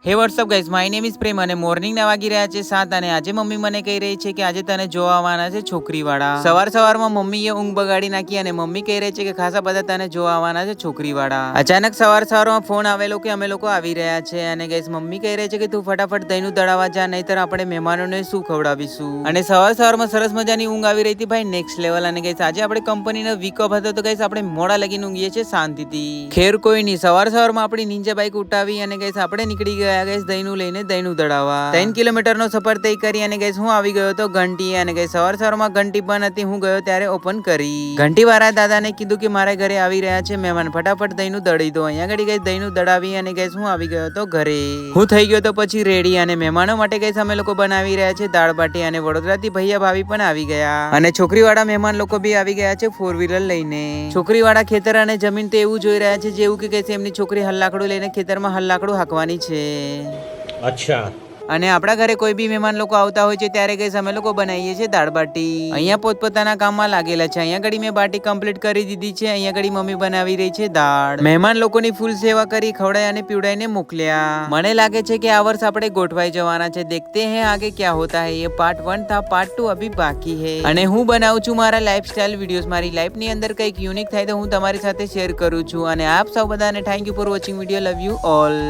હે what's up guys, my name is Prem અને મોર્નિંગના વાગી રહ્યા છે 7 અને આજે મમ્મી મને કહી રહી છે કે આજે તને જોવા આવવાના છે છોકરીવાળા. સવારમાં મમ્મીએ ઊંઘ બગાડી નાખી અને મમ્મી કહી રહી છે કે ખાસા બધા તને જોવા આવવાના છે છોકરીવાળા. અચાનક સવારમાં ફોન આવેલો કે અમે લોકો આવી રહ્યા છે અને ગાઈઝ મમ્મી કહી રહી છે કે તું ફટાફટ દહીંનું દળાવા જા, નહીતર આપણે મહેમાનોને શું ખવડાવીશું. અને સવારમાં સરસ મજાની ઊંઘ આવી રહી હતી ભાઈ, નેક્સ્ટ લેવલ. અને ગાઈઝ આજે આપણે કંપનીનો વીક ઓફ હતો તો ગાઈઝ આપણે મોડા લગીને ઊંઘીએ છીએ શાંતિથી. ખેર કોઈ નહીં, સવારમાં આપણી નીંજા બાઈક ઉઠાવી અને ગાઈઝ આપણે નીકળી ગયા ગાઈઝ દહીંનું લઈને દહીંનું દળાવા. 3 કિલોમીટરનો સફર તય કરી અને ગાઈઝ હું આવી ગયો તો ઘંટી. અને ગાઈઝ સવારમાં ઘંટી બંધ હતી, હું ગયો ત્યારે ઓપન કરી. ઘંટી વાળા દાદાને કીધું કે મારા ઘરે આવી રહ્યા છે મહેમાન, ફટાફટ દહીંનું દળી દો. અહીંયા આગળ ગાઈઝ દહીંનું દળાવી અને ગાઈઝ હું આવી ગયો તો ઘરે. હું થઈ ગયો તો પછી રેડી અને મહેમાનો માટે ગાઈઝ અમે લોકો બનાવી રહ્યા છે દાળ બાટી. અને વડોદરાથી ભૈયા ભાભી પણ આવી ગયા અને છોકરીવાળા મહેમાન લોકો બી આવી ગયા છે 4 વ્હીલર લઈને. છોકરીવાળા ખેતર અને જમીન તો એવું જોઈ રહ્યા છે જેવું કે ગાઈઝ એમની છોકરી હલ્લાકડું લઈને ખેતરમાં હલ્લાકડું હાંકવાની છે. અચ્છા. અને આપણા ઘરે કોઈ બી મહેમાન લોકો આવતા હોય છે ત્યારે ગાઈઝ અમે લોકો બનાવીએ છીએ દાળ બાટી. અહીંયા પોતપોતાના કામમાં લાગેલા છે. અહીંયા ઘડી મેં બાટી કમ્પ્લીટ કરી દીધી છે. અહીંયા ઘડી મમ્મી બનાવી રહી છે દાળ. મહેમાન લોકોની ફૂલ સેવા કરી, ખવડાય અને પીવડાઈને મોકલ્યા. મને લાગે છે કે આ વર્ષ આપણે ગોઠવાઈ જવાના છે. દેખતે હે આગે ક્યા હોતા હે. ये पार्ट 1 था, पार्ट 2 अभी बाकी है. અને હું બનાવું છું મારા લાઈફસ્ટાઈલ વિડીયોઝ. મારી લાઈફની અંદર કંઈક યુનિક થાય તો હું તમારી સાથે શેર કરું છું. અને આપ સૌ બધાને thank you for watching video. Love you all.